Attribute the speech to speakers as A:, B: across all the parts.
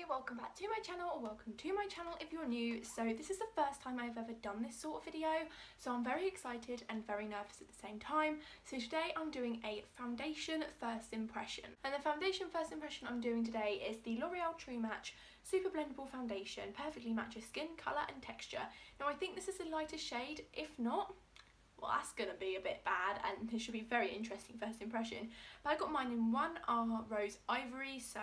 A: welcome back to my channel, or welcome to my channel if you're new. So this is the first time I've ever done this sort of video, so I'm very excited and very nervous at the same time. So today I'm doing a foundation first impression, and the foundation first impression I'm doing today is the L'Oreal True Match Super Blendable Foundation. Perfectly matches skin, colour and texture. Now I think this is the lightest shade. If not, well, that's going to be a bit bad, and this should be very interesting first impression. But I got mine in 1R Rose Ivory, so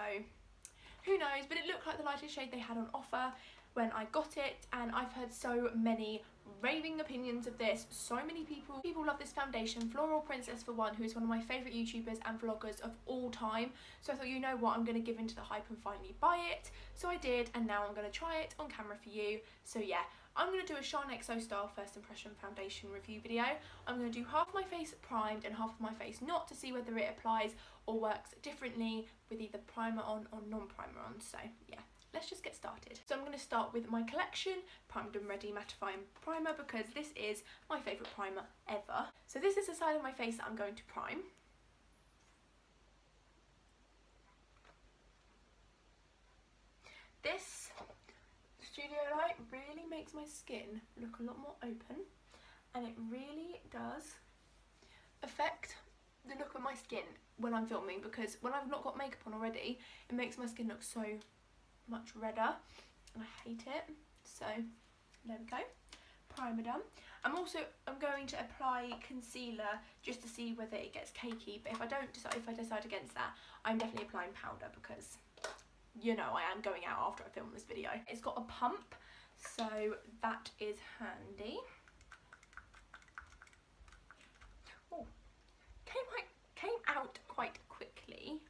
A: who knows, but it looked like the lightest shade they had on offer when I got it, and I've heard so many raving opinions of this. So many people love this foundation. Floral Princess for one, who is one of my favourite YouTubers and vloggers of all time. So I thought, you know what, I'm going to give into the hype and finally buy it. So I did, and now I'm going to try it on camera for you. So yeah, I'm going to do a Shine XO style first impression foundation review video. I'm going to do half my face primed and half of my face not, to see whether it applies or works differently with either primer on or non-primer on. So yeah, let's just get started. So I'm going to start with my Collection Primed and Ready Mattifying Primer, because this is my favourite primer ever. So this is the side of my face that I'm going to prime. This studio light really makes my skin look a lot more open, and it really does affect the look of my skin when I'm filming, because when I've not got makeup on already, it makes my skin look so much redder and I hate it. So there we go, primer done. I'm going to apply concealer just to see whether it gets cakey, but if I decide against that, I'm definitely applying powder, because you know I am going out after I film this video. It's got a pump, so that is handy. Oh, came out quite quickly.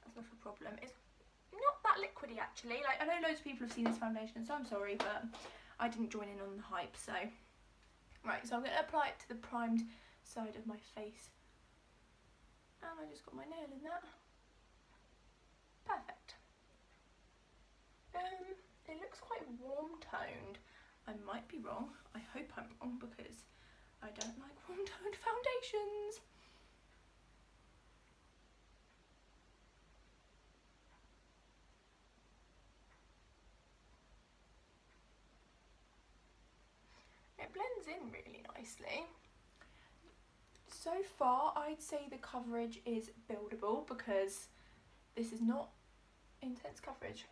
A: That's not a problem. It's not that liquidy actually. Like, I know loads of people have seen this foundation, so I'm sorry, but I didn't join in on the hype. So right, so I'm going to apply it to the primed side of my face, and I just got my nail in that. Perfect. It looks quite warm toned. I might be wrong. I hope I'm wrong, because I don't like warm toned foundations. It blends in really nicely. So far I'd say the coverage is buildable, because this is not intense coverage.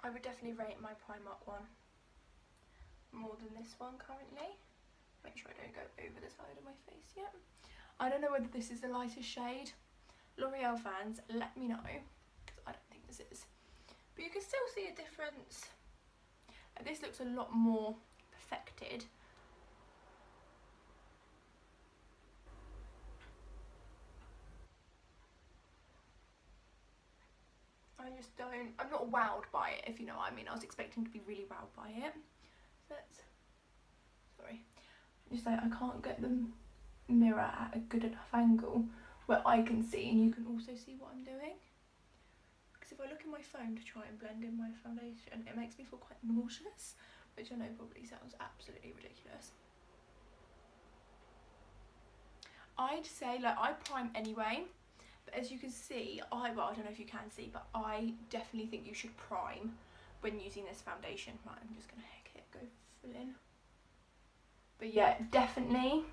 A: I would definitely rate my Primark one more than this one currently. Make sure I don't go over the side of my face yet. I don't know whether this is the lightest shade. L'Oreal fans, let me know, because I don't think this is. But you can still see a difference. This looks a lot more perfected. I'm not wowed by it, if you know what I mean. I was expecting to be really wowed by it. So sorry. Just like, I can't get the mirror at a good enough angle where I can see and you can also see what I'm doing. Because if I look in my phone to try and blend in my foundation, it makes me feel quite nauseous, which I know probably sounds absolutely ridiculous. I'd say, like, I prime anyway. But as you can see, well, I don't know if you can see, but I definitely think you should prime when using this foundation. Right, I'm just going to heck it, go full in. But yeah, definitely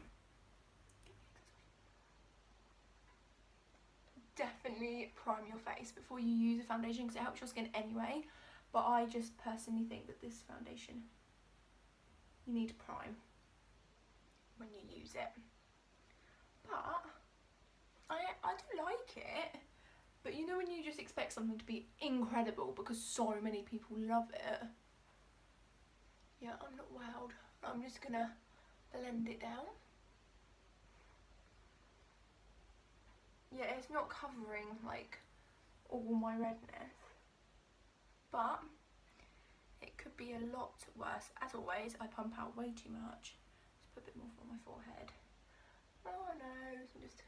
A: prime your face before you use a foundation, because it helps your skin anyway. But I just personally think that this foundation, you need to prime when you use it. But I do like it, but you know when you just expect something to be incredible because so many people love it. Yeah, I'm not wowed. I'm just gonna blend it down. Yeah, it's not covering like all my redness, but it could be a lot worse. As always, I pump out way too much. Just put a bit more on my forehead. Oh no, I'm just...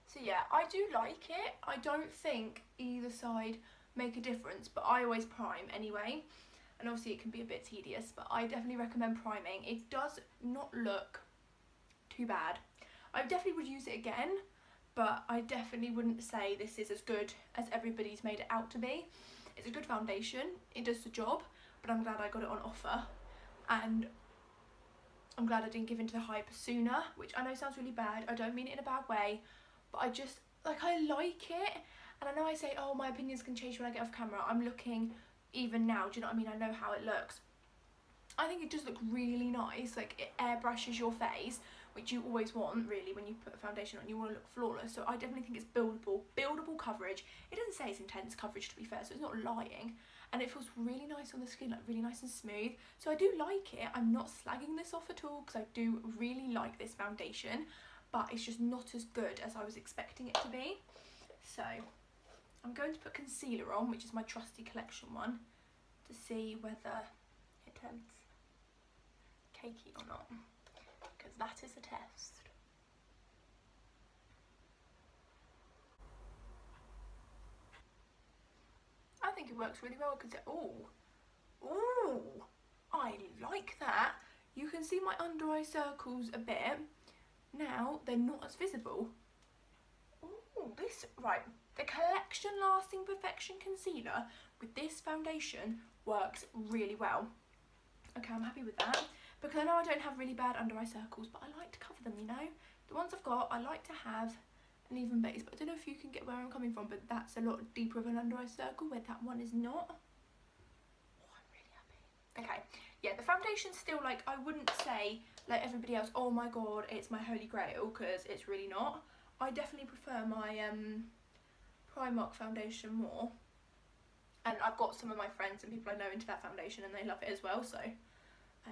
A: So yeah, I do like it. I don't think either side make a difference, but I always prime anyway. And obviously it can be a bit tedious, but I definitely recommend priming. It does not look too bad. I definitely would use it again, but I definitely wouldn't say this is as good as everybody's made it out to be. It's a good foundation, it does the job, but I'm glad I got it on offer, and I'm glad I didn't give in to the hype sooner, which I know sounds really bad. I don't mean it in a bad way, but I just, like, I like it. And I know I say, oh, my opinions can change when I get off camera. I'm looking even now, do you know what I mean? I know how it looks. I think it does look really nice. Like, it airbrushes your face, which you always want, really, when you put a foundation on. You want to look flawless. So I definitely think it's buildable coverage. It doesn't say it's intense coverage, to be fair, so it's not lying. And it feels really nice on the skin, like really nice and smooth. So I do like it. I'm not slagging this off at all, because I do really like this foundation, but it's just not as good as I was expecting it to be. So I'm going to put concealer on, which is my trusty collection one, to see whether it turns cakey or not, because that is a test. I think it works really well, because ooh, I like that. You can see my under eye circles a bit. Now they're not as visible. Ooh, right. The Collection Lasting Perfection Concealer with this foundation works really well. Okay, I'm happy with that, because I know I don't have really bad under eye circles, but I like to cover them, you know. The ones I've got, I like to have an even base, but I don't know if you can get where I'm coming from, but that's a lot deeper of an under eye circle where that one is not. Oh, I'm really happy. Okay, yeah, the foundation's still, like, I wouldn't say, like everybody else, oh my god, it's my holy grail, because it's really not. I definitely prefer my Primark foundation more, and I've got some of my friends and people I know into that foundation, and they love it as well, so I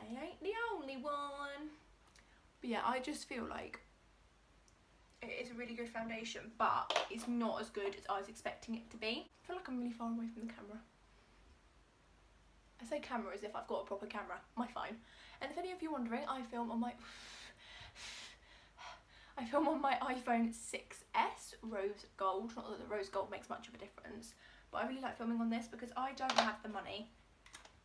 A: ain't the only one. But yeah, I just feel like it is a really good foundation, but it's not as good as I was expecting it to be. I feel like I'm really far away from the camera. I say camera as if I've got a proper camera, my phone. And if any of you are wondering, I film on my iPhone 6S Rose Gold. Not that the Rose Gold makes much of a difference, but I really like filming on this because I don't have the money.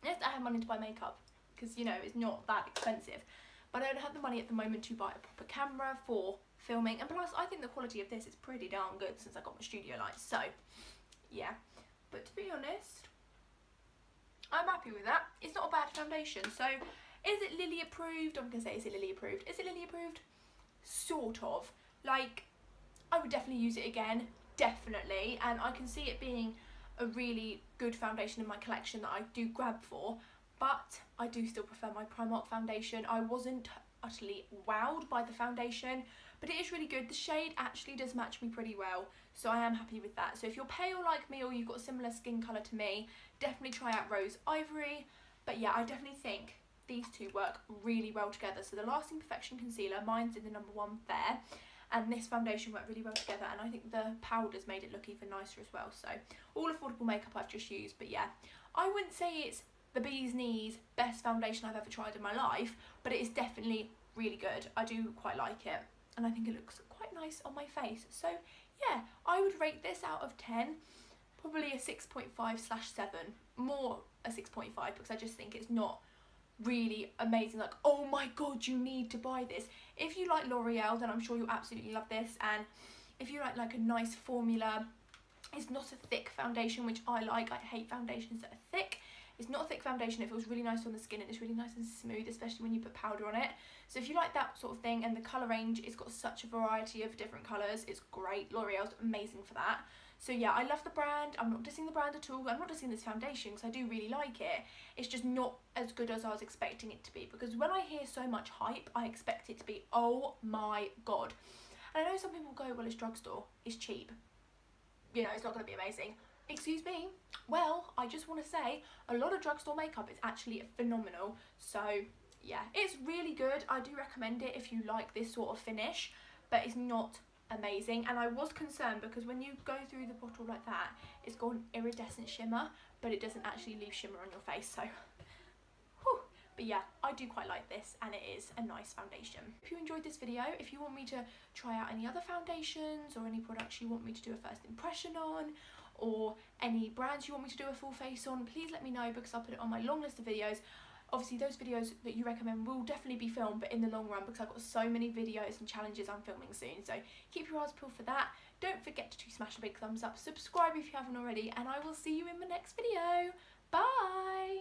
A: Yes, I have money to buy makeup, because, you know, it's not that expensive, but I don't have the money at the moment to buy a proper camera for filming, and plus I think the quality of this is pretty darn good since I got my studio lights, so yeah. But to be honest, I'm happy with that. It's not a bad foundation. So is it Lily approved? I'm gonna say, is it Lily approved? Is it Lily approved? Sort of. Like, I would definitely use it again, definitely, and I can see it being a really good foundation in my collection that I do grab for, but I do still prefer my Primark foundation. I wasn't utterly wowed by the foundation, but it is really good. The shade actually does match me pretty well, so I am happy with that. So if you're pale like me or you've got a similar skin colour to me, definitely try out Rose Ivory. But yeah, I definitely think these two work really well together. So the Lasting Perfection Concealer, mine's in the number one there, and this foundation worked really well together, and I think the powders made it look even nicer as well. So all affordable makeup I've just used, but yeah, I wouldn't say it's the bee's knees best foundation I've ever tried in my life, but it is definitely really good. I do quite like it, and I think it looks quite nice on my face. So yeah, I would rate this out of 10 probably a 6.5/7, more a 6.5, because I just think it's not really amazing, like, oh my god, you need to buy this. If you like L'Oreal, then I'm sure you'll absolutely love this, and if you like a nice formula, it's not a thick foundation, which I like. I hate foundations that are thick. It's not a thick foundation, it feels really nice on the skin, and it's really nice and smooth, especially when you put powder on it. So if you like that sort of thing, and the colour range, it's got such a variety of different colours, it's great. L'Oreal's amazing for that. So yeah, I love the brand. I'm not dissing the brand at all. I'm not dissing this foundation, because I do really like it. It's just not as good as I was expecting it to be, because when I hear so much hype, I expect it to be, oh my god. And I know some people go, well, it's drugstore, it's cheap, you know, it's not going to be amazing. Excuse me. Well, I just want to say, a lot of drugstore makeup is actually phenomenal. So yeah, it's really good. I do recommend it if you like this sort of finish, but it's not amazing. And I was concerned, because when you go through the bottle like that, it's got an iridescent shimmer, but it doesn't actually leave shimmer on your face, so whew. But yeah, I do quite like this, and it is a nice foundation. If you enjoyed this video, if you want me to try out any other foundations or any products you want me to do a first impression on, or any brands you want me to do a full face on, please let me know, because I'll put it on my long list of videos. obviously those videos that you recommend will definitely be filmed, but in the long run, because I've got so many videos and challenges I'm filming soon. So keep your eyes peeled for that. Don't forget to smash a big thumbs up, subscribe if you haven't already, and I will see you in my next video. Bye!